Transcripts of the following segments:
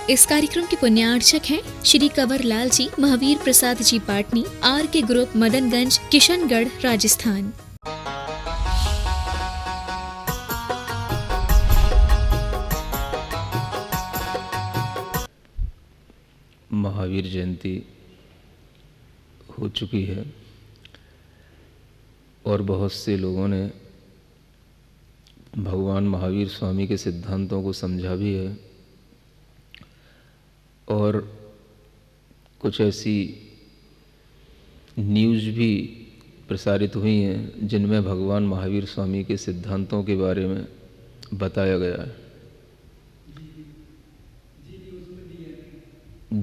इस कार्यक्रम के पुण्यार्चक हैं श्री कंवर लाल जी, महावीर प्रसाद जी पाटनी, RK ग्रुप, मदनगंज, किशनगढ़, राजस्थान। महावीर जयंती हो चुकी है और बहुत से लोगों ने भगवान महावीर स्वामी के सिद्धांतों को समझा भी है और कुछ ऐसी न्यूज़ भी प्रसारित हुई हैं जिनमें भगवान महावीर स्वामी के सिद्धांतों के बारे में बताया गया है।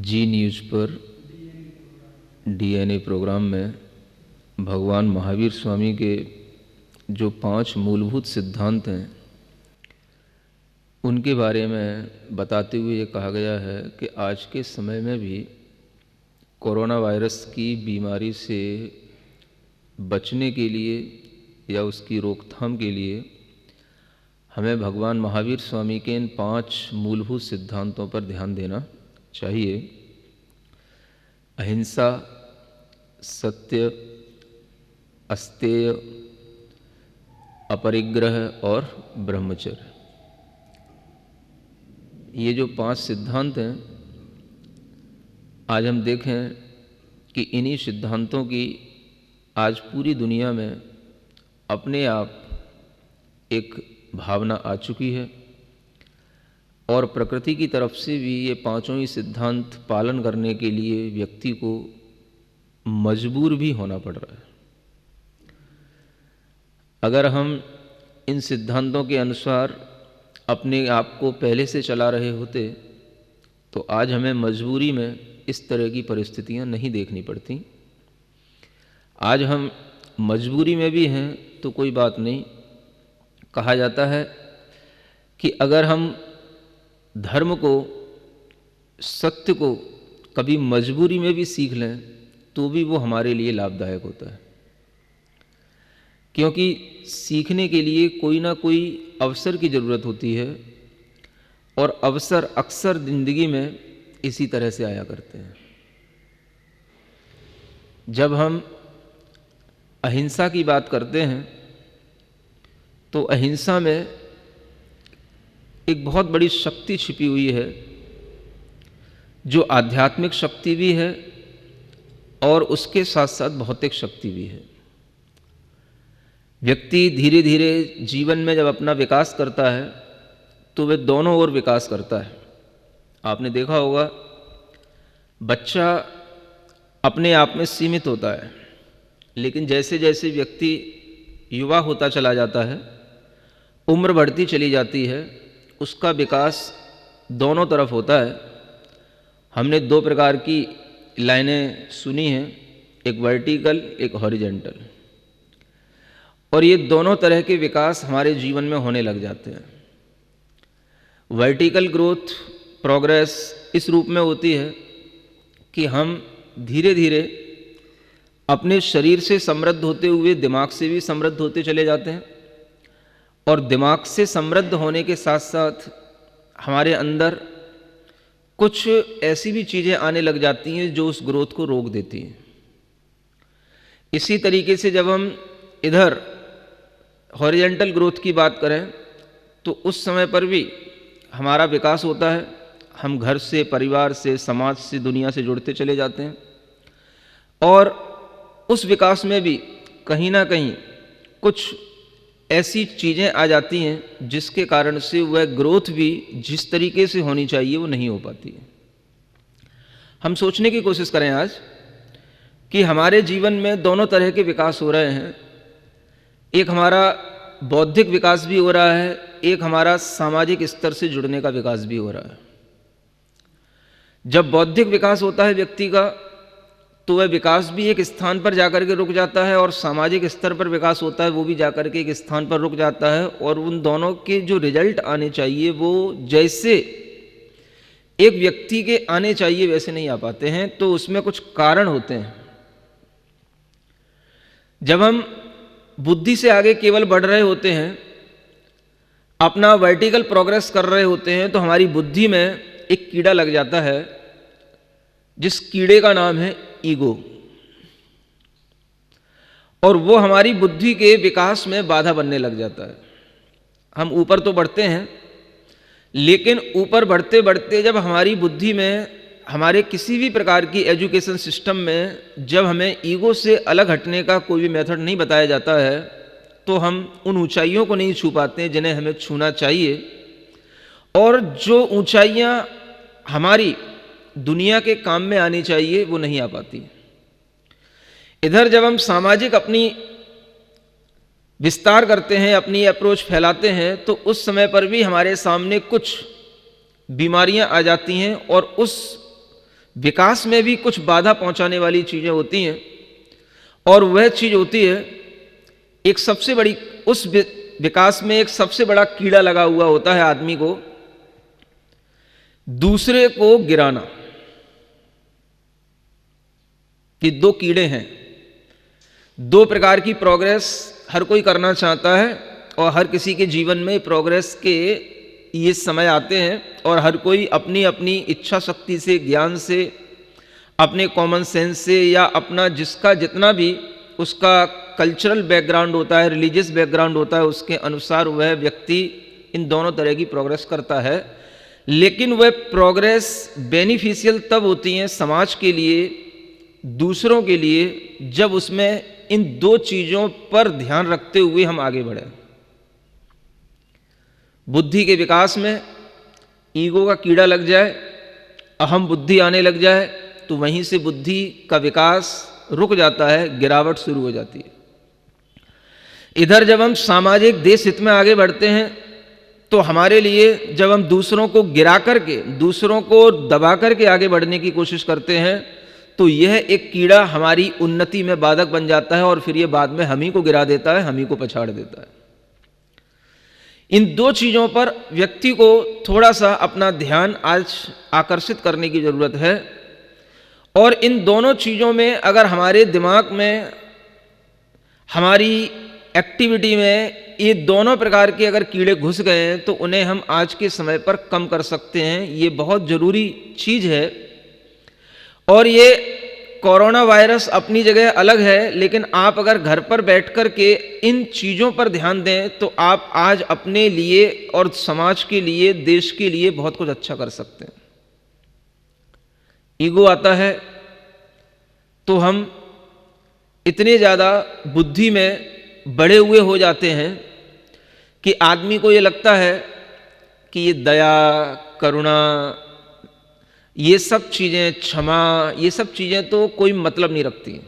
जी न्यूज़ पर DNA प्रोग्राम में भगवान महावीर स्वामी के जो 5 मूलभूत सिद्धांत हैं उनके बारे में बताते हुए ये कहा गया है कि आज के समय में भी कोरोना वायरस की बीमारी से बचने के लिए या उसकी रोकथाम के लिए हमें भगवान महावीर स्वामी के इन 5 मूलभूत सिद्धांतों पर ध्यान देना चाहिए। अहिंसा, सत्य, अस्तेय, अपरिग्रह और ब्रह्मचर्य। ये जो 5 सिद्धांत हैं, आज हम देखें कि इन्हीं सिद्धांतों की आज पूरी दुनिया में अपने आप एक भावना आ चुकी है और प्रकृति की तरफ से भी ये 5 ही सिद्धांत पालन करने के लिए व्यक्ति को मजबूर भी होना पड़ रहा है। अगर हम इन सिद्धांतों के अनुसार अपने आप को पहले से चला रहे होते तो आज हमें मजबूरी में इस तरह की परिस्थितियां नहीं देखनी पड़ती। आज हम मजबूरी में भी हैं तो कोई बात नहीं। कहा जाता है कि अगर हम धर्म को, सत्य को कभी मजबूरी में भी सीख लें तो भी वो हमारे लिए लाभदायक होता है, क्योंकि सीखने के लिए कोई ना कोई अवसर की ज़रूरत होती है और अवसर अक्सर ज़िंदगी में इसी तरह से आया करते हैं। जब हम अहिंसा की बात करते हैं तो अहिंसा में एक बहुत बड़ी शक्ति छिपी हुई है जो आध्यात्मिक शक्ति भी है और उसके साथ साथ भौतिक शक्ति भी है। व्यक्ति धीरे धीरे जीवन में जब अपना विकास करता है तो वह दोनों ओर विकास करता है। आपने देखा होगा बच्चा अपने आप में सीमित होता है, लेकिन जैसे जैसे व्यक्ति युवा होता चला जाता है, उम्र बढ़ती चली जाती है, उसका विकास दोनों तरफ होता है। हमने 2 प्रकार की लाइनें सुनी हैं, एक वर्टिकल, एक हॉरिजॉन्टल, और ये दोनों तरह के विकास हमारे जीवन में होने लग जाते हैं। वर्टिकल ग्रोथ, प्रोग्रेस इस रूप में होती है कि हम धीरे धीरे अपने शरीर से समृद्ध होते हुए दिमाग से भी समृद्ध होते चले जाते हैं और दिमाग से समृद्ध होने के साथ साथ हमारे अंदर कुछ ऐसी भी चीज़ें आने लग जाती हैं जो उस ग्रोथ को रोक देती हैं। इसी तरीके से जब हम इधर हॉरिजॉन्टल ग्रोथ की बात करें तो उस समय पर भी हमारा विकास होता है। हम घर से, परिवार से, समाज से, दुनिया से जुड़ते चले जाते हैं और उस विकास में भी कहीं ना कहीं कुछ ऐसी चीज़ें आ जाती हैं जिसके कारण से वह ग्रोथ भी जिस तरीके से होनी चाहिए वो नहीं हो पाती है। हम सोचने की कोशिश करें आज कि हमारे जीवन में दोनों तरह के विकास हो रहे हैं। एक हमारा बौद्धिक विकास भी हो रहा है, एक हमारा सामाजिक स्तर से जुड़ने का विकास भी हो रहा है। जब बौद्धिक विकास होता है व्यक्ति का तो वह विकास भी एक स्थान पर जाकर के रुक जाता है और सामाजिक स्तर पर विकास होता है वो भी जाकर के एक स्थान पर रुक जाता है और उन दोनों के जो रिजल्ट आने चाहिए वो जैसे एक व्यक्ति के आने चाहिए वैसे नहीं आ पाते हैं। तो उसमें कुछ कारण होते हैं। जब हम बुद्धि से आगे केवल बढ़ रहे होते हैं, अपना वर्टिकल प्रोग्रेस कर रहे होते हैं, तो हमारी बुद्धि में एक कीड़ा लग जाता है, जिस कीड़े का नाम है ईगो, और वो हमारी बुद्धि के विकास में बाधा बनने लग जाता है। हम ऊपर तो बढ़ते हैं, लेकिन ऊपर बढ़ते बढ़ते जब हमारी बुद्धि में, हमारे किसी भी प्रकार की एजुकेशन सिस्टम में जब हमें ईगो से अलग हटने का कोई भी मेथड नहीं बताया जाता है, तो हम उन ऊंचाइयों को नहीं छू पाते जिन्हें हमें छूना चाहिए। और जो ऊंचाइयां हमारी दुनिया के काम में आनी चाहिए वो नहीं आ पाती। इधर जब हम सामाजिक अपनी विस्तार करते हैं, अपनी अप्रोच फैलाते हैं, तो उस समय पर भी हमारे सामने कुछ बीमारियां आ जाती हैं और उस विकास में भी कुछ बाधा पहुंचाने वाली चीज़ें होती हैं। और वह चीज़ होती है, एक सबसे बड़ी, उस विकास में एक सबसे बड़ा कीड़ा लगा हुआ होता है आदमी को, दूसरे को गिराना। ये दो कीड़े हैं। दो प्रकार की प्रोग्रेस हर कोई करना चाहता है, और हर किसी के जीवन में प्रोग्रेस के ये समय आते हैं, और हर कोई अपनी अपनी इच्छा शक्ति से, ज्ञान से, अपने कॉमन सेंस से, या अपना जिसका जितना भी उसका कल्चरल बैकग्राउंड होता है, रिलीजियस बैकग्राउंड होता है, उसके अनुसार वह व्यक्ति इन दोनों तरह की प्रोग्रेस करता है। लेकिन वह प्रोग्रेस बेनिफिशियल तब होती है समाज के लिए, दूसरों के लिए, जब उसमें इन दो चीज़ों पर ध्यान रखते हुए हम आगे बढ़े। बुद्धि के विकास में ईगो का कीड़ा लग जाए, अहम बुद्धि आने लग जाए, तो वहीं से बुद्धि का विकास रुक जाता है, गिरावट शुरू हो जाती है। इधर जब हम सामाजिक देश हित में आगे बढ़ते हैं, तो हमारे लिए जब हम दूसरों को गिरा करके, दूसरों को दबा करके आगे बढ़ने की कोशिश करते हैं, तो यह एक कीड़ा हमारी उन्नति में बाधक बन जाता है, और फिर यह बाद में हम ही को गिरा देता है, हम ही को पछाड़ देता है। इन दो चीज़ों पर व्यक्ति को थोड़ा सा अपना ध्यान आज आकर्षित करने की ज़रूरत है। और इन दोनों चीज़ों में अगर हमारे दिमाग में, हमारी एक्टिविटी में ये दोनों प्रकार के अगर कीड़े घुस गए हैं, तो उन्हें हम आज के समय पर कम कर सकते हैं। ये बहुत ज़रूरी चीज़ है। और ये कोरोना वायरस अपनी जगह अलग है, लेकिन आप अगर घर पर बैठ कर के इन चीज़ों पर ध्यान दें, तो आप आज अपने लिए और समाज के लिए, देश के लिए बहुत कुछ अच्छा कर सकते हैं। ईगो आता है तो हम इतने ज़्यादा बुद्धि में बड़े हुए हो जाते हैं कि आदमी को ये लगता है कि ये दया, करुणा, ये सब चीज़ें, क्षमा, ये सब चीज़ें तो कोई मतलब नहीं रखती।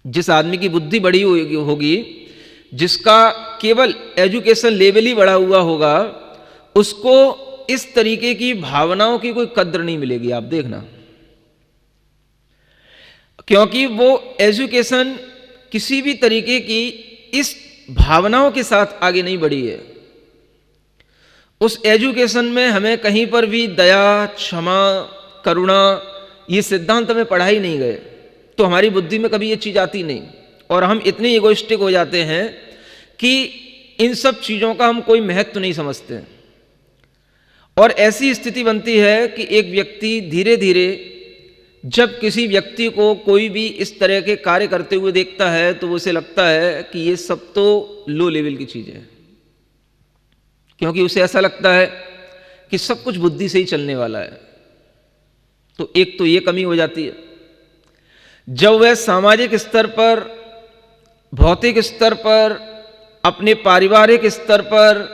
जिस आदमी की बुद्धि बड़ी होगी, जिसका केवल एजुकेशन लेवल ही बढ़ा हुआ होगा, उसको इस तरीके की भावनाओं की कोई कद्र नहीं मिलेगी। आप देखना, क्योंकि वो एजुकेशन किसी भी तरीके की इस भावनाओं के साथ आगे नहीं बढ़ी है। उस एजुकेशन में हमें कहीं पर भी दया, क्षमा, करुणा, ये सिद्धांत हमें पढ़ाई नहीं गए, तो हमारी बुद्धि में कभी ये चीज़ आती नहीं, और हम इतने इगोइस्टिक हो जाते हैं कि इन सब चीज़ों का हम कोई महत्व नहीं समझते। और ऐसी स्थिति बनती है कि एक व्यक्ति धीरे धीरे जब किसी व्यक्ति को कोई भी इस तरह के कार्य करते हुए देखता है, तो उसे लगता है कि ये सब तो लो लेवल की चीज़ें हैं, क्योंकि उसे ऐसा लगता है कि सब कुछ बुद्धि से ही चलने वाला है। तो एक तो ये कमी हो जाती है। जब वह सामाजिक स्तर पर, भौतिक स्तर पर, अपने पारिवारिक स्तर पर,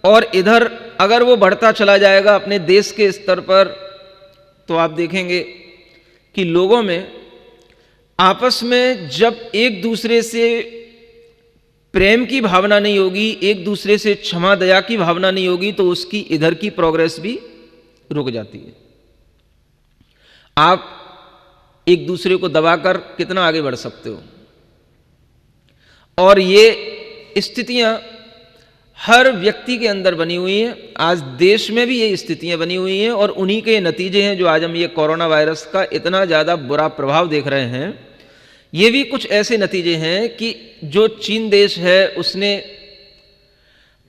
और इधर अगर वो बढ़ता चला जाएगा अपने देश के स्तर पर, तो आप देखेंगे कि लोगों में आपस में जब एक दूसरे से प्रेम की भावना नहीं होगी, एक दूसरे से क्षमा दया की भावना नहीं होगी, तो उसकी इधर की प्रोग्रेस भी रुक जाती है। आप एक दूसरे को दबाकर कितना आगे बढ़ सकते हो। और ये स्थितियां हर व्यक्ति के अंदर बनी हुई हैं। आज देश में भी ये स्थितियां बनी हुई हैं, और उन्हीं के नतीजे हैं जो आज हम ये कोरोना वायरस का इतना ज़्यादा बुरा प्रभाव देख रहे हैं। ये भी कुछ ऐसे नतीजे हैं कि जो चीन देश है, उसने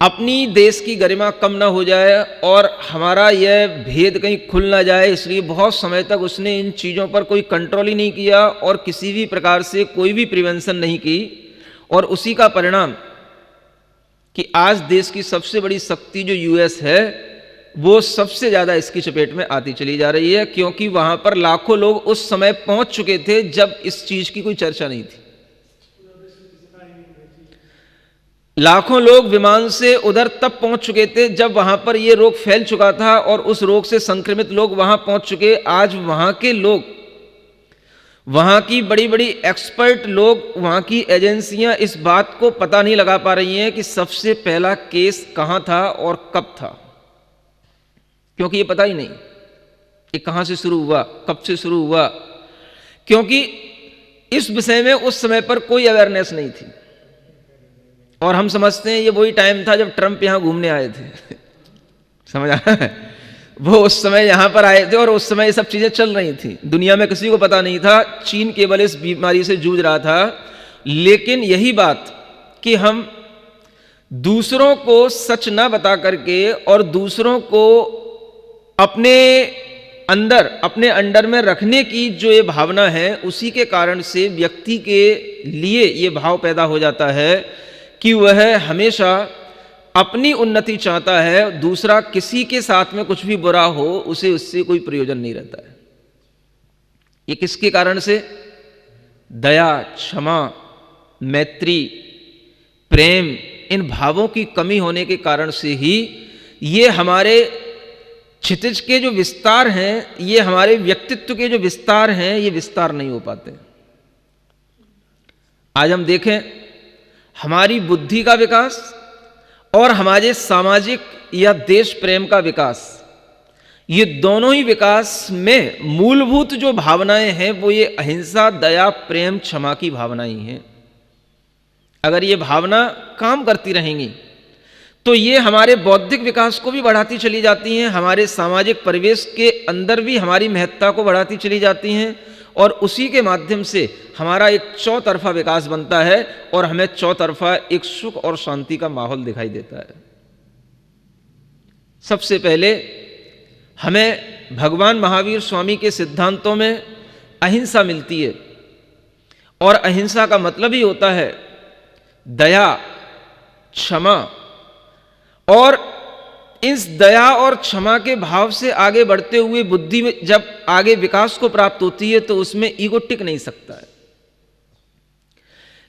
अपनी देश की गरिमा कम ना हो जाए और हमारा यह भेद कहीं खुल ना जाए, इसलिए बहुत समय तक उसने इन चीज़ों पर कोई कंट्रोल ही नहीं किया और किसी भी प्रकार से कोई भी प्रिवेंशन नहीं की। और उसी का परिणाम कि आज देश की सबसे बड़ी शक्ति जो यूएस है वो सबसे ज़्यादा इसकी चपेट में आती चली जा रही है, क्योंकि वहाँ पर लाखों लोग उस समय पहुँच चुके थे जब इस चीज़ की कोई चर्चा नहीं थी। लाखों लोग विमान से उधर तब पहुंच चुके थे जब वहां पर यह रोग फैल चुका था और उस रोग से संक्रमित लोग वहां पहुंच चुके। आज वहां के लोग, वहां की बड़ी बड़ी एक्सपर्ट लोग, वहां की एजेंसियां इस बात को पता नहीं लगा पा रही हैं कि सबसे पहला केस कहां था और कब था, क्योंकि ये पता ही नहीं कि कहां से शुरू हुआ, कब से शुरू हुआ, क्योंकि इस विषय में उस समय पर कोई अवेयरनेस नहीं थी। और हम समझते हैं ये वही टाइम था जब ट्रंप यहां घूमने आए थे समझ आया है? वो उस समय यहां पर आए थे और उस समय ये सब चीजें चल रही थी, दुनिया में किसी को पता नहीं था। चीन केवल इस बीमारी से जूझ रहा था। लेकिन यही बात कि हम दूसरों को सच ना बता करके और दूसरों को अपने अंडर में रखने की जो ये भावना है, उसी के कारण से व्यक्ति के लिए ये भाव पैदा हो जाता है कि वह हमेशा अपनी उन्नति चाहता है, दूसरा किसी के साथ में कुछ भी बुरा हो उसे उससे कोई प्रयोजन नहीं रहता है। ये किसके कारण से? दया, क्षमा, मैत्री, प्रेम, इन भावों की कमी होने के कारण से ही ये हमारे क्षितिज के जो विस्तार हैं, ये हमारे व्यक्तित्व के जो विस्तार हैं, ये विस्तार नहीं हो पाते। आज हम देखें हमारी बुद्धि का विकास और हमारे सामाजिक या देश प्रेम का विकास, ये दोनों ही विकास में मूलभूत जो भावनाएं हैं वो ये अहिंसा, दया, प्रेम, क्षमा की भावनाएं हैं। अगर ये भावना काम करती रहेंगी तो ये हमारे बौद्धिक विकास को भी बढ़ाती चली जाती हैं, हमारे सामाजिक परिवेश के अंदर भी हमारी महत्ता को बढ़ाती चली जाती हैं और उसी के माध्यम से हमारा एक चौतरफा विकास बनता है और हमें चौतरफा एक सुख और शांति का माहौल दिखाई देता है। सबसे पहले हमें भगवान महावीर स्वामी के सिद्धांतों में अहिंसा मिलती है और अहिंसा का मतलब ही होता है दया, क्षमा। और इस दया और क्षमा के भाव से आगे बढ़ते हुए बुद्धि में जब आगे विकास को प्राप्त होती है तो उसमें ईगो टिक नहीं सकता है।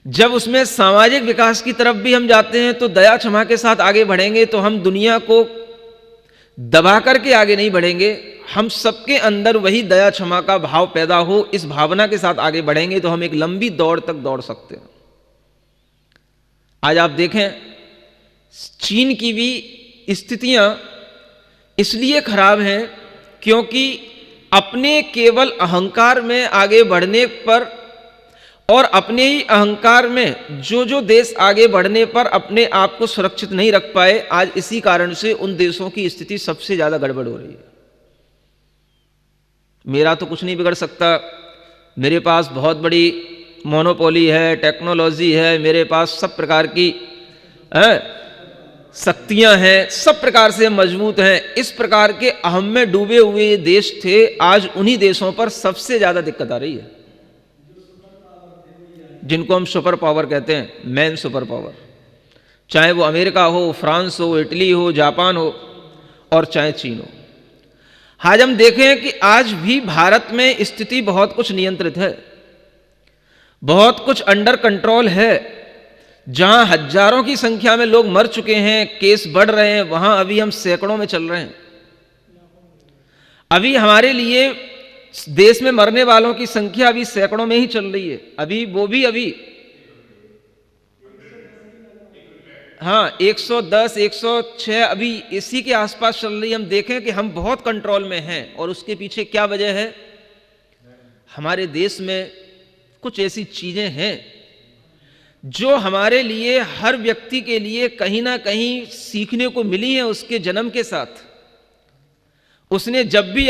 जब उसमें सामाजिक विकास की तरफ भी हम जाते हैं तो दया क्षमा के साथ आगे बढ़ेंगे तो हम दुनिया को दबा करके आगे नहीं बढ़ेंगे, हम सबके अंदर वही दया क्षमा का भाव पैदा हो, इस भावना के साथ आगे बढ़ेंगे तो हम एक लंबी दौड़ तक दौड़ सकते हैं। आज आप देखें चीन की भी स्थितियां इसलिए खराब हैं क्योंकि अपने केवल अहंकार में आगे बढ़ने पर और अपने ही अहंकार में जो देश आगे बढ़ने पर अपने आप को सुरक्षित नहीं रख पाए, आज इसी कारण से उन देशों की स्थिति सबसे ज्यादा गड़बड़ हो रही है। मेरा तो कुछ नहीं बिगड़ सकता, मेरे पास बहुत बड़ी मोनोपोली है, टेक्नोलॉजी है, मेरे पास सब प्रकार की शक्तियां हैं, सब प्रकार से मजबूत हैं। इस प्रकार के अहम में डूबे हुए ये देश थे, आज उन्हीं देशों पर सबसे ज्यादा दिक्कत आ रही है, जिनको हम सुपर पावर कहते हैं, मैन सुपर पावर। चाहे वो अमेरिका हो, फ्रांस हो, इटली हो, जापान हो और चाहे चीन हो। आज हम देखें कि आज भी भारत में स्थिति बहुत कुछ नियंत्रित है, बहुत कुछ अंडर कंट्रोल है। जहां हजारों की संख्या में लोग मर चुके हैं, केस बढ़ रहे हैं, वहां अभी हम सैकड़ों में चल रहे हैं। अभी हमारे लिए देश में मरने वालों की संख्या अभी सैकड़ों में ही चल रही है। अभी वो भी अभी 110, 106 अभी इसी के आसपास चल रही है। हम देखें कि हम बहुत कंट्रोल में हैं और उसके पीछे क्या वजह है? हमारे देश में कुछ ऐसी चीजें हैं जो हमारे लिए, हर व्यक्ति के लिए कहीं ना कहीं सीखने को मिली है उसके जन्म के साथ। उसने जब भी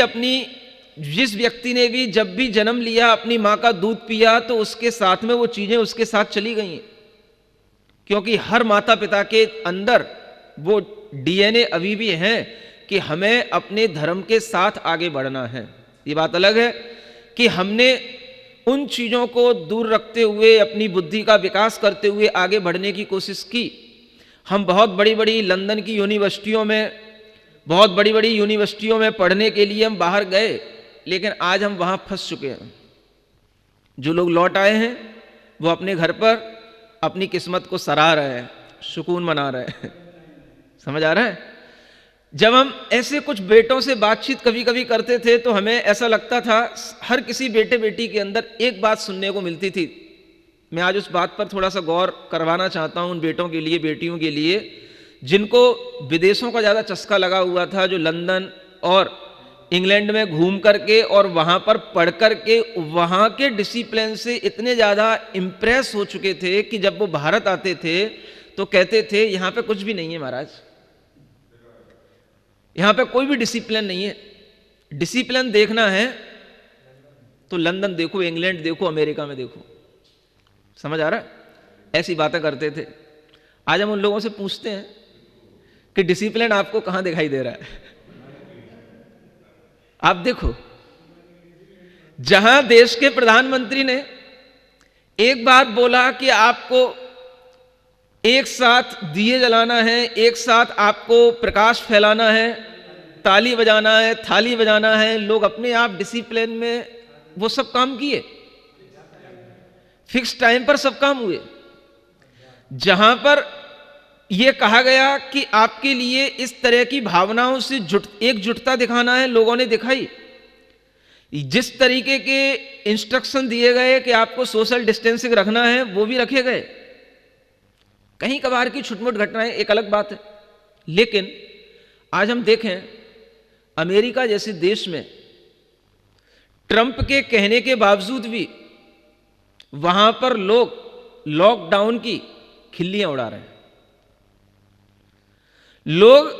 जिस व्यक्ति ने भी जब भी जन्म लिया, अपनी मां का दूध पिया, तो उसके साथ में वो चीजें उसके साथ चली गई हैं। क्योंकि हर माता पिता के अंदर वो डीएनए अभी भी है कि हमें अपने धर्म के साथ आगे बढ़ना है। ये बात अलग है कि हमने उन चीज़ों को दूर रखते हुए अपनी बुद्धि का विकास करते हुए आगे बढ़ने की कोशिश की। हम बहुत बड़ी बड़ी लंदन की यूनिवर्सिटियों में, बहुत बड़ी बड़ी यूनिवर्सिटियों में पढ़ने के लिए हम बाहर गए, लेकिन आज हम वहाँ फंस चुके हैं। जो लोग लौट आए हैं वो अपने घर पर अपनी किस्मत को सराह रहे हैं, सुकून मना रहे हैं। समझ आ रहा है? जब हम ऐसे कुछ बेटों से बातचीत कभी कभी करते थे तो हमें ऐसा लगता था, हर किसी बेटे बेटी के अंदर एक बात सुनने को मिलती थी। मैं आज उस बात पर थोड़ा सा गौर करवाना चाहता हूं उन बेटों के लिए, बेटियों के लिए जिनको विदेशों का ज़्यादा चस्का लगा हुआ था, जो लंदन और इंग्लैंड में घूम करके और वहाँ पर पढ़ करके वहाँ के डिसिप्लिन से इतने ज़्यादा इम्प्रेस हो चुके थे कि जब वो भारत आते थे तो कहते थे यहाँ पे कुछ भी नहीं है महाराज, यहाँ पे कोई भी डिसिप्लिन नहीं है। डिसिप्लिन देखना है तो लंदन देखो, इंग्लैंड देखो, अमेरिका में देखो। समझ आ रहा है? ऐसी बातें करते थे। आज हम उन लोगों से पूछते हैं कि डिसिप्लिन आपको कहाँ दिखाई दे रहा है? आप देखो, जहां देश के प्रधानमंत्री ने एक बात बोला कि आपको एक साथ दिए जलाना है, एक साथ आपको प्रकाश फैलाना है, ताली बजाना है, थाली बजाना है, लोग अपने आप डिसिप्लिन में वो सब काम किए, फिक्स टाइम पर सब काम हुए। जहां पर यह कहा गया कि आपके लिए इस तरह की भावनाओं से एकजुटता दिखाना है, लोगों ने दिखाई। जिस तरीके के इंस्ट्रक्शन दिए गए कि आपको सोशल डिस्टेंसिंग रखना है, वो भी रखे गए। कहीं कभार की छुटमुट घटनाएं एक अलग बात है, लेकिन आज हम देखें अमेरिका जैसे देश में ट्रंप के कहने के बावजूद भी वहां पर लोग लॉकडाउन की खिल्लियां उड़ा रहे हैं। लोग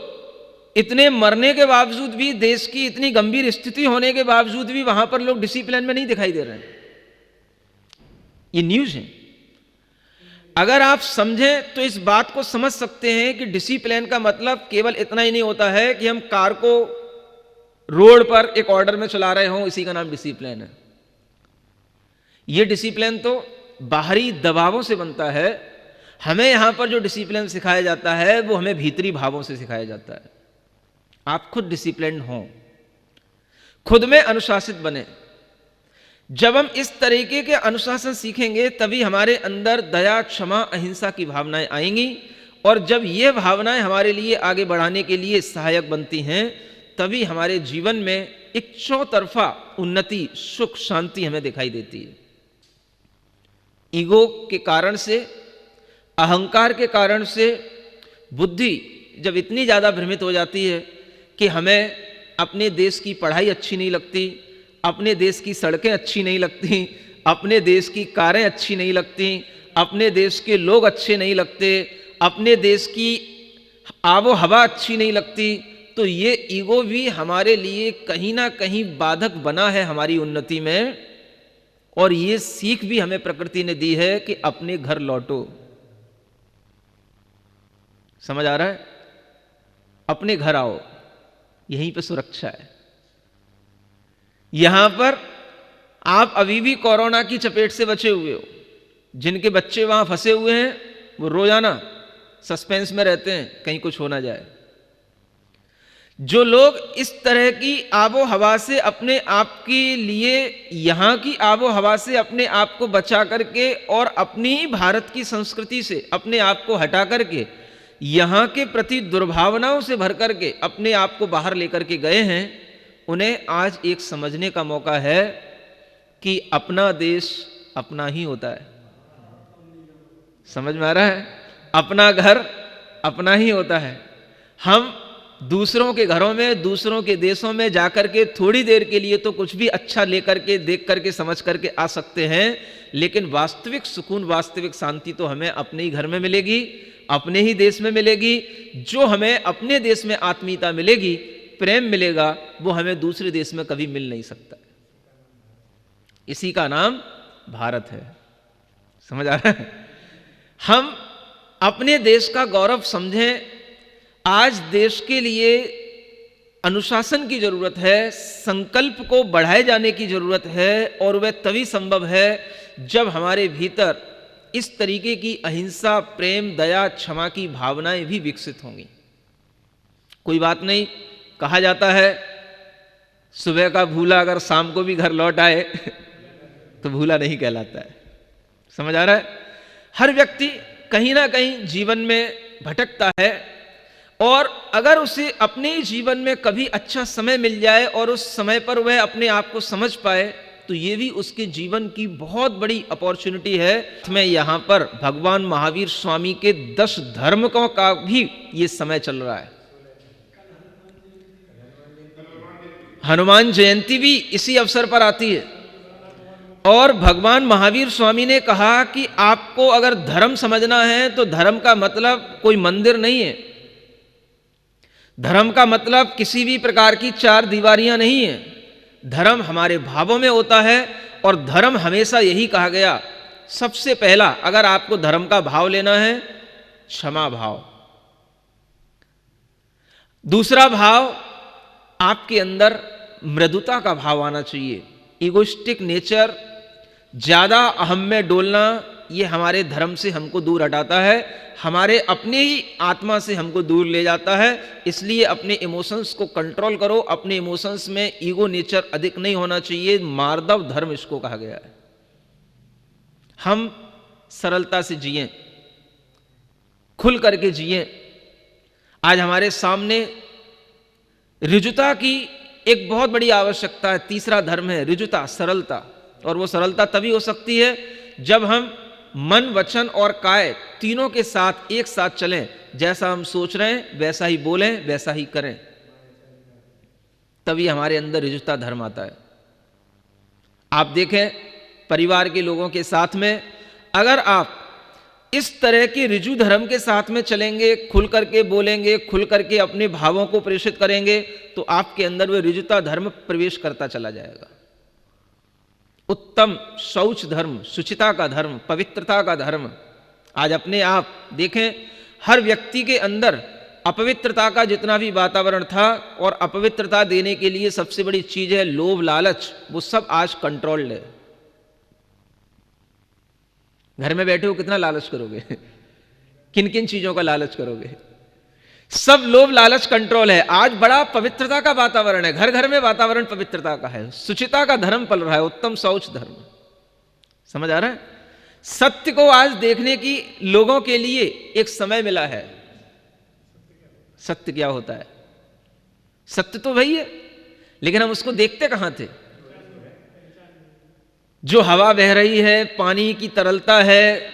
इतने मरने के बावजूद भी, देश की इतनी गंभीर स्थिति होने के बावजूद भी वहां पर लोग डिसिप्लिन में नहीं दिखाई दे रहे हैं। ये न्यूज है। अगर आप समझें तो इस बात को समझ सकते हैं कि डिसिप्लिन का मतलब केवल इतना ही नहीं होता है कि हम कार को रोड पर एक ऑर्डर में चला रहे हों, इसी का नाम डिसिप्लिन है। यह डिसिप्लिन तो बाहरी दबावों से बनता है। हमें यहां पर जो डिसिप्लिन सिखाया जाता है वो हमें भीतरी भावों से सिखाया जाता है। आप खुद डिसिप्लिन हों, खुद में अनुशासित बने। जब हम इस तरीके के अनुशासन सीखेंगे तभी हमारे अंदर दया, क्षमा, अहिंसा की भावनाएं आएंगी, और जब ये भावनाएं हमारे लिए आगे बढ़ाने के लिए सहायक बनती हैं तभी हमारे जीवन में एक चौतरफा उन्नति, सुख, शांति हमें दिखाई देती है। ईगो के कारण से, अहंकार के कारण से बुद्धि जब इतनी ज़्यादा भ्रमित हो जाती है कि हमें अपने देश की पढ़ाई अच्छी नहीं लगती, अपने देश की सड़कें अच्छी नहीं लगती, अपने देश की कारें अच्छी नहीं लगती, अपने देश के लोग अच्छे नहीं लगते, अपने देश की आबो हवा अच्छी नहीं लगती, तो ये ईगो भी हमारे लिए कहीं ना कहीं बाधक बना है हमारी उन्नति में। और ये सीख भी हमें प्रकृति ने दी है कि अपने घर लौटो। समझ आ रहा है? अपने घर आओ, यहीं पे सुरक्षा है। यहां पर आप अभी भी कोरोना की चपेट से बचे हुए हो। जिनके बच्चे वहां फंसे हुए हैं वो रोजाना सस्पेंस में रहते हैं कहीं कुछ हो ना जाए। जो लोग इस तरह की आबो हवा से अपने आप के लिए, यहाँ की आबो हवा से अपने आप को बचा करके और अपनी ही भारत की संस्कृति से अपने आप को हटा करके यहाँ के प्रति दुर्भावनाओं से भर करके अपने आप को बाहर लेकर के गए हैं, उन्हें आज एक समझने का मौका है कि अपना देश अपना ही होता है। समझ में आ रहा है? अपना घर अपना ही होता है। हम दूसरों के घरों में, दूसरों के देशों में जाकर के थोड़ी देर के लिए तो कुछ भी अच्छा लेकर के, देख करके, समझ करके आ सकते हैं, लेकिन वास्तविक सुकून, वास्तविक शांति तो हमें अपने ही घर में मिलेगी, अपने ही देश में मिलेगी। जो हमें अपने देश में आत्मीयता मिलेगी, प्रेम मिलेगा, वो हमें दूसरे देश में कभी मिल नहीं सकता। इसी का नाम भारत है। समझ आ रहा है? हम अपने देश का गौरव समझें, आज देश के लिए अनुशासन की जरूरत है, संकल्प को बढ़ाए जाने की जरूरत है, और वह तभी संभव है जब हमारे भीतर इस तरीके की अहिंसा, प्रेम, दया, क्षमा की भावनाएं भी विकसित होंगी। कोई बात नहीं, कहा जाता है सुबह का भूला अगर शाम को भी घर लौट आए तो भूला नहीं कहलाता है। समझ आ रहा है? हर व्यक्ति कहीं ना कहीं जीवन में भटकता है, और अगर उसे अपने जीवन में कभी अच्छा समय मिल जाए और उस समय पर वह अपने आप को समझ पाए, तो ये भी उसके जीवन की बहुत बड़ी अपॉर्चुनिटी है। मैं यहाँ पर भगवान महावीर स्वामी के 10 धर्मों का भी ये समय चल रहा है। हनुमान जयंती भी इसी अवसर पर आती है, और भगवान महावीर स्वामी ने कहा कि आपको अगर धर्म समझना है तो धर्म का मतलब कोई मंदिर नहीं है, धर्म का मतलब किसी भी प्रकार की 4 दीवारियां नहीं है। धर्म हमारे भावों में होता है, और धर्म हमेशा यही कहा गया, सबसे पहला अगर आपको धर्म का भाव लेना है, क्षमा भाव। दूसरा भाव, आपके अंदर मृदुता का भाव आना चाहिए। इगोइस्टिक नेचर, ज्यादा अहम में डोलना, ये हमारे धर्म से हमको दूर हटाता है, हमारे अपने ही आत्मा से हमको दूर ले जाता है। इसलिए अपने इमोशंस को कंट्रोल करो। अपने इमोशंस में ईगो नेचर अधिक नहीं होना चाहिए। मार्दव धर्म इसको कहा गया है। हम सरलता से जिएं, खुल करके जिएं। आज हमारे सामने ऋजुता की एक बहुत बड़ी आवश्यकता है। तीसरा धर्म है ऋजुता, सरलता। और वो सरलता तभी हो सकती है जब हम मन, वचन और काय तीनों के साथ एक साथ चलें। जैसा हम सोच रहे हैं वैसा ही बोलें, वैसा ही करें, तभी हमारे अंदर ऋजुता धर्म आता है। आप देखें, परिवार के लोगों के साथ में अगर आप इस तरह के ऋजु धर्म के साथ में चलेंगे, खुल करके बोलेंगे, खुल करके अपने भावों को प्रेषित करेंगे, तो आपके अंदर वह ऋजुता धर्म प्रवेश करता चला जाएगा। उत्तम शौच धर्म, शुचिता का धर्म, पवित्रता का धर्म। आज अपने आप देखें, हर व्यक्ति के अंदर अपवित्रता का जितना भी वातावरण था, और अपवित्रता देने के लिए सबसे बड़ी चीज है लोभ, लालच, वो सब आज कंट्रोल्ड है। घर में बैठे हो कितना लालच करोगे किन किन चीजों का लालच करोगे? सब लोभ लालच कंट्रोल है। आज बड़ा पवित्रता का वातावरण है, घर घर में वातावरण पवित्रता का है, शुचिता का धर्म पल रहा है, उत्तम शौच धर्म। समझ आ रहा है? सत्य को आज देखने की लोगों के लिए एक समय मिला है। सत्य क्या होता है? सत्य तो वही है, लेकिन हम उसको देखते कहां थे? जो हवा बह रही है, पानी की तरलता है,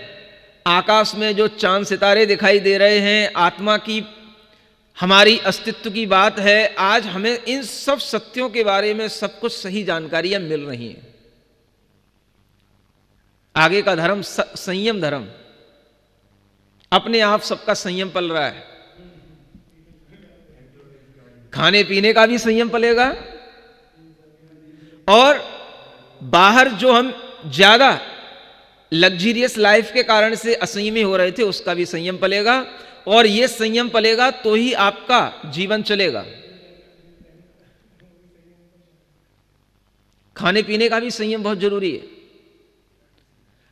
आकाश में जो चांद सितारे दिखाई दे रहे हैं, आत्मा की, हमारी अस्तित्व की बात है, आज हमें इन सब सत्यों के बारे में सब कुछ सही जानकारियां मिल रही हैं। आगे का धर्म संयम धर्म, अपने आप सबका संयम पल रहा है। खाने पीने का भी संयम पलेगा, और बाहर जो हम ज्यादा लग्जरियस लाइफ के कारण से असंयमी हो रहे थे उसका भी संयम पलेगा। और यह संयम पलेगा तो ही आपका जीवन चलेगा। खाने पीने का भी संयम बहुत जरूरी है।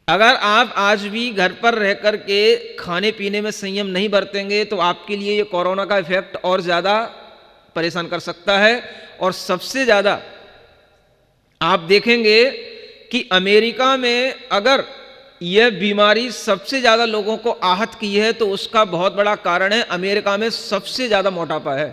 अगर आप आज भी घर पर रह करके खाने पीने में संयम नहीं बरतेंगे तो आपके लिए ये कोरोना का इफेक्ट और ज्यादा परेशान कर सकता है। और सबसे ज्यादा आप देखेंगे कि अमेरिका में अगर यह बीमारी सबसे ज्यादा लोगों को आहत की है तो उसका बहुत बड़ा कारण है, अमेरिका में सबसे ज्यादा मोटापा है।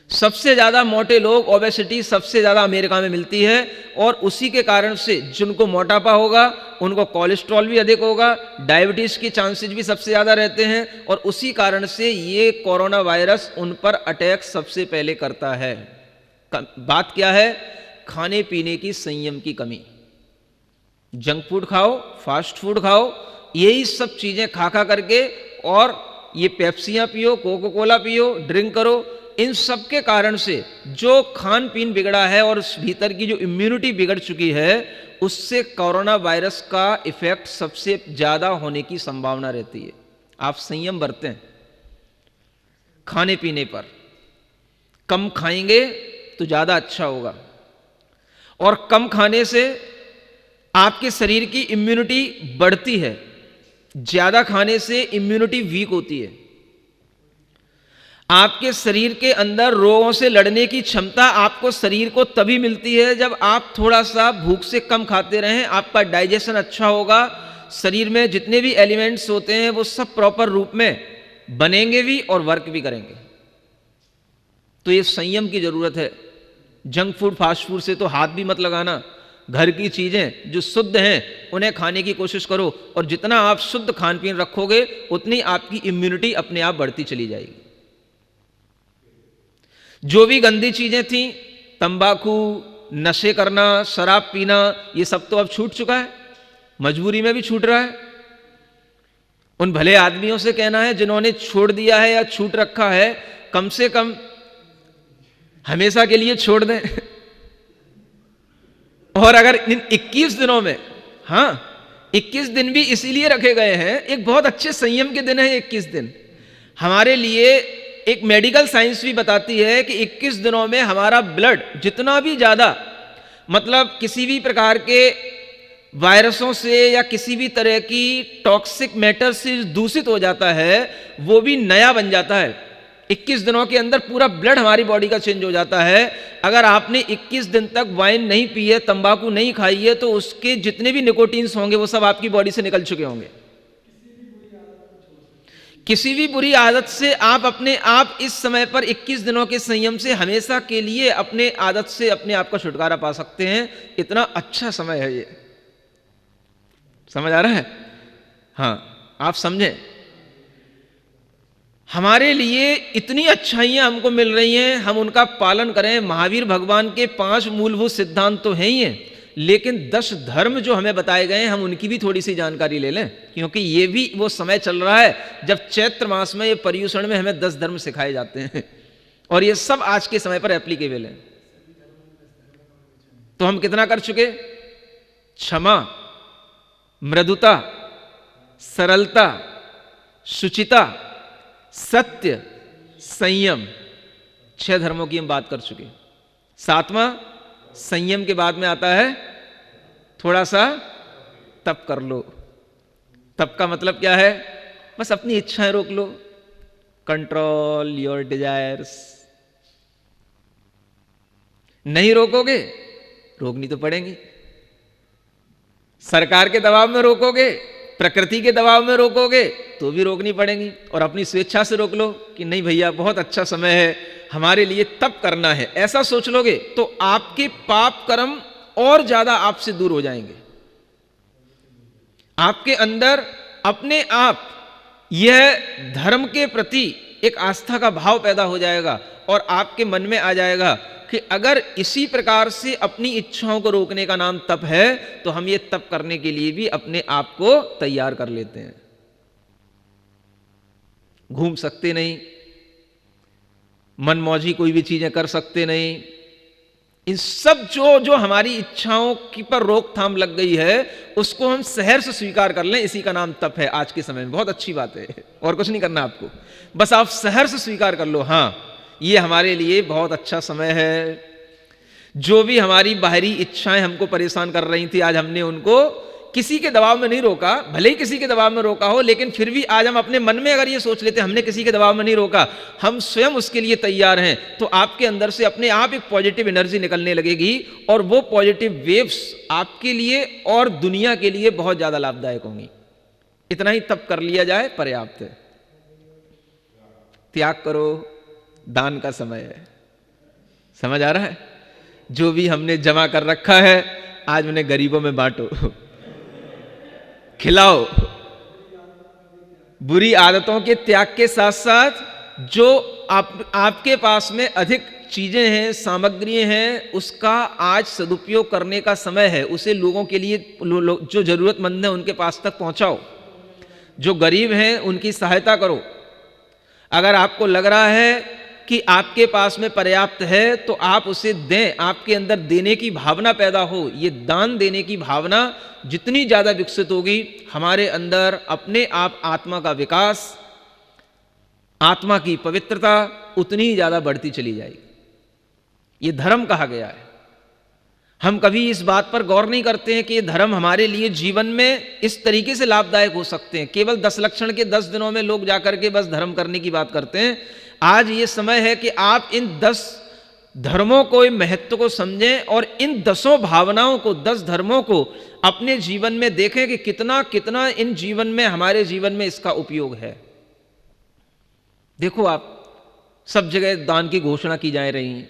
सबसे ज्यादा मोटे लोग, ओबेसिटी सबसे ज्यादा अमेरिका में मिलती है। और उसी के कारण से जिनको मोटापा होगा उनको कोलेस्ट्रॉल भी अधिक होगा, डायबिटीज के चांसेस भी सबसे ज्यादा रहते हैं। और उसी कारण से ये कोरोना वायरस उन पर अटैक सबसे पहले करता है। बात क्या है? खाने पीने की संयम की कमी। जंक फूड खाओ, फास्ट फूड खाओ, यही सब चीजें खा करके, और ये पेप्सियां पियो, कोको कोला पियो, ड्रिंक करो, इन सब के कारण से जो खान पीन बिगड़ा है और उस भीतर की जो इम्यूनिटी बिगड़ चुकी है, उससे कोरोना वायरस का इफेक्ट सबसे ज्यादा होने की संभावना रहती है। आप संयम बरतें। खाने पीने पर। कम खाएंगे तो ज़्यादा अच्छा होगा, और कम खाने से आपके शरीर की इम्यूनिटी बढ़ती है, ज़्यादा खाने से इम्यूनिटी वीक होती है। आपके शरीर के अंदर रोगों से लड़ने की क्षमता आपको शरीर को तभी मिलती है जब आप थोड़ा सा भूख से कम खाते रहें। आपका डाइजेशन अच्छा होगा, शरीर में जितने भी एलिमेंट्स होते हैं वो सब प्रॉपर रूप में बनेंगे भी और वर्क भी करेंगे। तो ये संयम की जरूरत है। जंक फूड फास्ट फूड से तो हाथ भी मत लगाना। घर की चीजें जो शुद्ध हैं उन्हें खाने की कोशिश करो, और जितना आप शुद्ध खान पीन रखोगे उतनी आपकी इम्यूनिटी अपने आप बढ़ती चली जाएगी। जो भी गंदी चीजें थी, तंबाकू, नशे करना, शराब पीना, ये सब तो अब छूट चुका है, मजबूरी में भी छूट रहा है। उन भले आदमियों से कहना है जिन्होंने छोड़ दिया है या छूट रखा है, कम से कम हमेशा के लिए छोड़ दें। और अगर इन 21 दिनों में, हाँ 21 दिन भी इसीलिए रखे गए हैं, एक बहुत अच्छे संयम के दिन है 21 दिन हमारे लिए। एक मेडिकल साइंस भी बताती है कि 21 दिनों में हमारा ब्लड जितना भी ज्यादा, मतलब किसी भी प्रकार के वायरसों से या किसी भी तरह की टॉक्सिक मैटर से दूषित हो जाता है, वो भी नया बन जाता है। 21 दिनों के अंदर पूरा ब्लड हमारी बॉडी का चेंज हो जाता है। अगर आपने 21 दिन तक वाइन नहीं पी है, तंबाकू नहीं खाई है, तो उसके जितने भी निकोटीन्स होंगे वो सब आपकी बॉडी से निकल चुके होंगे। किसी भी बुरी आदत से आप अपने आप इस समय पर 21 दिनों के संयम से हमेशा के लिए अपने आदत से अपने आप का छुटकारा पा सकते हैं। इतना अच्छा समय है ये। समझ आ रहा है? हाँ, आप समझें, हमारे लिए इतनी अच्छाइयां हमको मिल रही हैं, हम उनका पालन करें। महावीर भगवान के 5 मूलभूत सिद्धांत तो हैं ही हैं, लेकिन 10 धर्म जो हमें बताए गए हैं, हम उनकी भी थोड़ी सी जानकारी ले लें, क्योंकि ये भी वो समय चल रहा है जब चैत्र मास में, ये पर्युषण में हमें 10 धर्म सिखाए जाते हैं, और ये सब आज के समय पर एप्लीकेबल है। तो हम कितना कर चुके? क्षमा, मृदुता, सरलता, शुचिता, सत्य, संयम, 6 धर्मों की हम बात कर चुके। 7वां संयम के बाद में आता है थोड़ा सा तप कर लो। तप का मतलब क्या है? बस अपनी इच्छाएं रोक लो। Control your desires. नहीं रोकोगे, रोकनी तो पड़ेंगी। सरकार के दबाव में रोकोगे, प्रकृति के दबाव में रोकोगे, तो भी रोकनी पड़ेंगी। और अपनी स्वेच्छा से रोक लो कि नहीं भैया बहुत अच्छा समय है, हमारे लिए तप करना है, ऐसा सोच लोगे तो आपके पाप कर्म और ज्यादा आपसे दूर हो जाएंगे। आपके अंदर अपने आप यह धर्म के प्रति एक आस्था का भाव पैदा हो जाएगा, और आपके मन में आ जाएगा कि अगर इसी प्रकार से अपनी इच्छाओं को रोकने का नाम तप है, तो हम ये तप करने के लिए भी अपने आप को तैयार कर लेते हैं। घूम सकते नहीं, मनमौजी कोई भी चीजें कर सकते नहीं, इन सब जो हमारी इच्छाओं की पर रोकथाम लग गई है, उसको हम सहर्ष स्वीकार कर लें, इसी का नाम तप है आज के समय में। बहुत अच्छी बात है, और कुछ नहीं करना आपको, बस आप सहर्ष स्वीकार कर लो, हाँ ये हमारे लिए बहुत अच्छा समय है। जो भी हमारी बाहरी इच्छाएं हमको परेशान कर रही थी, आज हमने उनको किसी के दबाव में नहीं रोका। भले ही किसी के दबाव में रोका हो, लेकिन फिर भी आज हम अपने मन में अगर ये सोच लेते हमने किसी के दबाव में नहीं रोका, हम स्वयं उसके लिए तैयार हैं, तो आपके अंदर से अपने आप एक पॉजिटिव एनर्जी निकलने लगेगी, और वो पॉजिटिव वेव्स आपके लिए और दुनिया के लिए बहुत ज्यादा लाभदायक होंगी। इतना ही तप कर लिया जाए पर्याप्त है। त्याग करो, दान का समय है। समझ आ रहा है? जो भी हमने जमा कर रखा है, आज उन्हें गरीबों में बांटो, खिलाओ। बुरी आदतों के त्याग के साथ साथ जो आपके पास में अधिक चीजें हैं, सामग्रियां हैं, उसका आज सदुपयोग करने का समय है। उसे लोगों के लिए, जो जरूरतमंद है उनके पास तक पहुंचाओ। जो गरीब हैं उनकी सहायता करो। अगर आपको लग रहा है कि आपके पास में पर्याप्त है, तो आप उसे दें। आपके अंदर देने की भावना पैदा हो। ये दान देने की भावना जितनी ज्यादा विकसित होगी, हमारे अंदर अपने आप आत्मा का विकास, आत्मा की पवित्रता उतनी ही ज्यादा बढ़ती चली जाएगी। ये धर्म कहा गया है। हम कभी इस बात पर गौर नहीं करते हैं कि ये धर्म हमारे लिए जीवन में इस तरीके से लाभदायक हो सकते हैं। केवल 10 लक्षण के 10 दिनों में लोग जाकर के बस धर्म करने की बात करते हैं। आज ये समय है कि आप इन 10 धर्मों को, महत्व को समझें और इन 10 भावनाओं को, 10 धर्मों को अपने जीवन में देखें कि कितना कितना इन जीवन में, हमारे जीवन में इसका उपयोग है। देखो, आप सब जगह दान की घोषणा की जा रही है,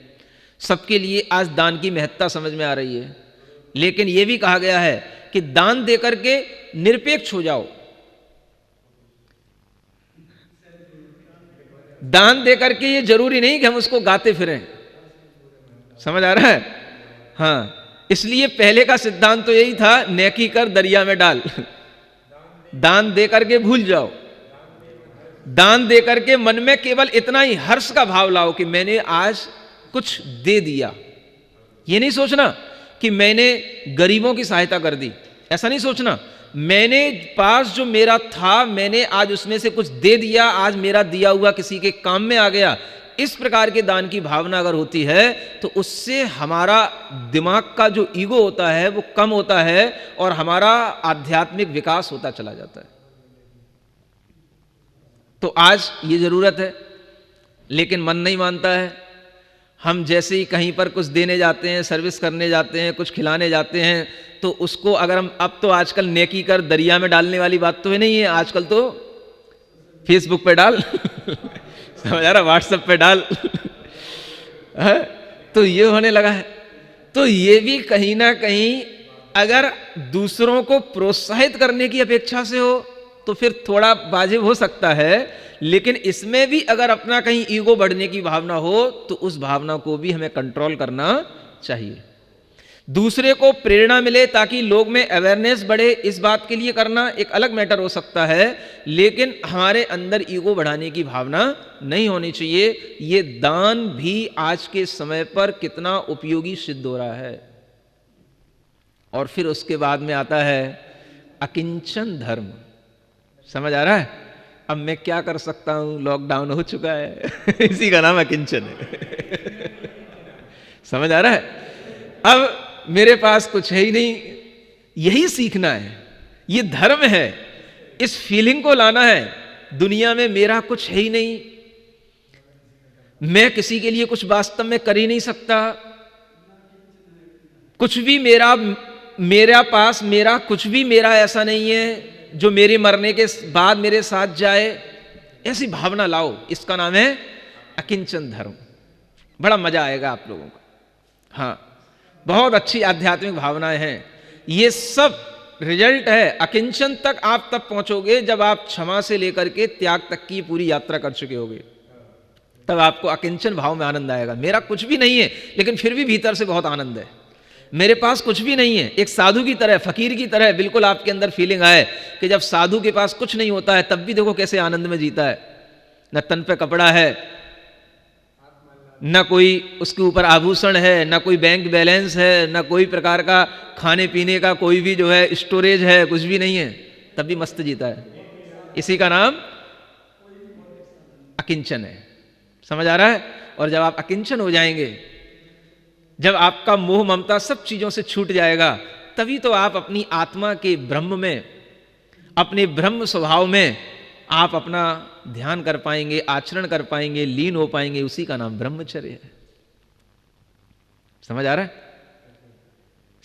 सबके लिए आज दान की महत्ता समझ में आ रही है, लेकिन यह भी कहा गया है कि दान देकर के निरपेक्ष हो जाओ। दान देकर के ये जरूरी नहीं कि हम उसको गाते फिरें। समझ आ रहा है? हाँ, इसलिए पहले का सिद्धांत तो यही था, नेकी कर दरिया में डाल। दान देकर के भूल जाओ। दान देकर के मन में केवल इतना ही हर्ष का भाव लाओ कि मैंने आज कुछ दे दिया। ये नहीं सोचना कि मैंने गरीबों की सहायता कर दी, ऐसा नहीं सोचना। मैंने पास जो मेरा था, मैंने आज उसमें से कुछ दे दिया, आज मेरा दिया हुआ किसी के काम में आ गया। इस प्रकार के दान की भावना अगर होती है तो उससे हमारा दिमाग का जो ईगो होता है वो कम होता है और हमारा आध्यात्मिक विकास होता चला जाता है। तो आज ये जरूरत है, लेकिन मन नहीं मानता है। हम जैसे ही कहीं पर कुछ देने जाते हैं, सर्विस करने जाते हैं, कुछ खिलाने जाते हैं, तो उसको अगर हम, अब तो आजकल नेकी कर दरिया में डालने वाली बात तो है नहीं है, आजकल तो फेसबुक पे डाल समझ आ रहा, व्हाट्सएप पे डाल तो ये होने लगा है। तो ये भी कहीं ना कहीं अगर दूसरों को प्रोत्साहित करने की अपेक्षा से हो तो फिर थोड़ा वाजिब हो सकता है, लेकिन इसमें भी अगर अपना कहीं ईगो बढ़ने की भावना हो तो उस भावना को भी हमें कंट्रोल करना चाहिए। दूसरे को प्रेरणा मिले ताकि लोग में अवेयरनेस बढ़े, इस बात के लिए करना एक अलग मैटर हो सकता है, लेकिन हमारे अंदर ईगो बढ़ाने की भावना नहीं होनी चाहिए। ये दान भी आज के समय पर कितना उपयोगी सिद्ध हो रहा है। और फिर उसके बाद में आता है अकिंचन धर्म। समझ आ रहा है? अब मैं क्या कर सकता हूं, लॉकडाउन हो चुका है इसी का नाम अकिंचन है समझ आ रहा है? अब मेरे पास कुछ है ही नहीं, यही सीखना है, ये धर्म है, इस फीलिंग को लाना है। दुनिया में मेरा कुछ है ही नहीं, मैं किसी के लिए कुछ वास्तव में कर ही नहीं सकता, कुछ भी मेरा पास मेरा कुछ भी मेरा ऐसा नहीं है जो मेरे मरने के बाद मेरे साथ जाए। ऐसी भावना लाओ, इसका नाम है अकिंचन धर्म। बड़ा मजा आएगा आप लोगों को। हाँ, बहुत अच्छी आध्यात्मिक भावनाएं हैं। ये सब रिजल्ट है, अकिंचन तक आप तब पहुंचोगे जब आप क्षमा से लेकर के त्याग तक की पूरी यात्रा कर चुके होगे। तब आपको अकिंचन भाव में आनंद आएगा। मेरा कुछ भी नहीं है लेकिन फिर भी भीतर से बहुत आनंद है। मेरे पास कुछ भी नहीं है, एक साधु की तरह, फकीर की तरह बिल्कुल आपके अंदर फीलिंग आए कि जब साधु के पास कुछ नहीं होता है तब भी देखो कैसे आनंद में जीता है। न तन पे कपड़ा है, न कोई उसके ऊपर आभूषण है, न कोई बैंक बैलेंस है, न कोई प्रकार का खाने पीने का कोई भी जो है स्टोरेज है, कुछ भी नहीं है, तब भी मस्त जीता है। इसी का नाम अकिंचन है। समझ आ रहा है? और जब आप अकिंचन हो जाएंगे, जब आपका मोह ममता सब चीजों से छूट जाएगा, तभी तो आप अपनी आत्मा के ब्रह्म में, अपने ब्रह्म स्वभाव में आप अपना ध्यान कर पाएंगे, आचरण कर पाएंगे, लीन हो पाएंगे। उसी का नाम ब्रह्मचर्य है। समझ आ रहा है?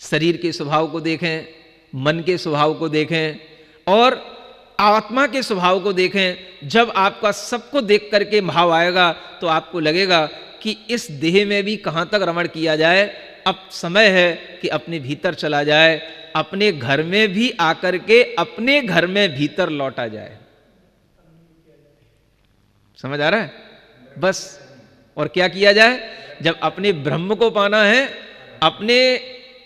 शरीर के स्वभाव को देखें, मन के स्वभाव को देखें और आत्मा के स्वभाव को देखें। जब आपका सबको देख करके भाव आएगा तो आपको लगेगा कि इस देह में भी कहां तक रमण किया जाए। अब समय है कि अपने भीतर चला जाए, अपने घर में भी आकर के अपने घर में भीतर लौटा जाए। समझ आ रहा है? बस। और क्या किया जाए? जब अपने ब्रह्म को पाना है, अपने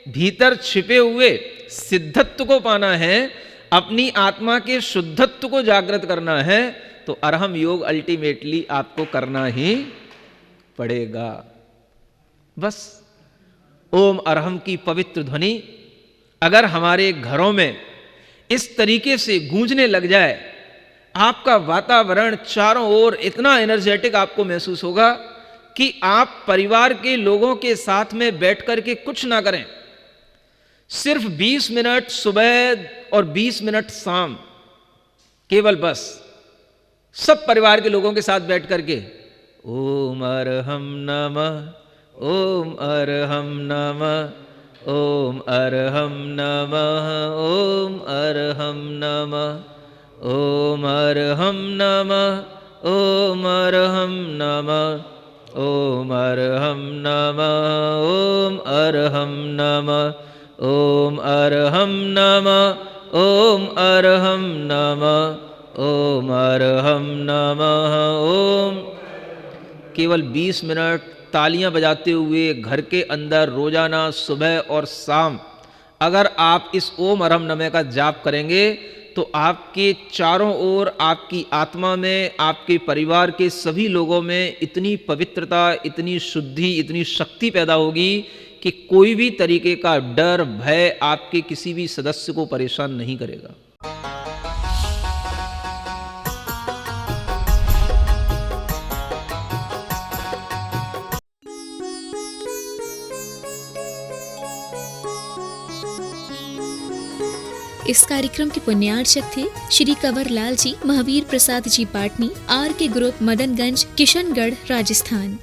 भीतर छिपे हुए सिद्धत्व को पाना है, अपनी आत्मा के शुद्धत्व को जागृत करना है, तो अरहम योग अल्टीमेटली आपको करना ही पड़ेगा। बस ओम अरहम की पवित्र ध्वनि अगर हमारे घरों में इस तरीके से गूंजने लग जाए, आपका वातावरण चारों ओर इतना एनर्जेटिक आपको महसूस होगा कि आप परिवार के लोगों के साथ में बैठ कर के कुछ ना करें, सिर्फ 20 मिनट सुबह और 20 मिनट शाम, केवल बस सब परिवार के लोगों के साथ बैठ करके ओम अरहम नमः, ओम अरहम नमः, ओम अरहम नमः, ओम अरहम नमः, ओम अरहम नमः, ओम अरहम नमः, ओम अरहम नमः, ओम अरहम नमः, ओम अरहम नमः, ओम अरहम नमः, ओम अरहम नमः, ओम। केवल 20 मिनट तालियां बजाते हुए घर के अंदर रोजाना सुबह और शाम अगर आप इस ओम अरहम नमः का जाप करेंगे तो आपके चारों ओर, आपकी आत्मा में, आपके परिवार के सभी लोगों में इतनी पवित्रता, इतनी शुद्धि, इतनी शक्ति पैदा होगी कि कोई भी तरीके का डर, भय आपके किसी भी सदस्य को परेशान नहीं करेगा। इस कार्यक्रम के पुण्यार्चक थे श्री कंवर लाल जी महावीर प्रसाद जी पाटनी, आर के ग्रुप, मदनगंज, किशनगढ़, राजस्थान।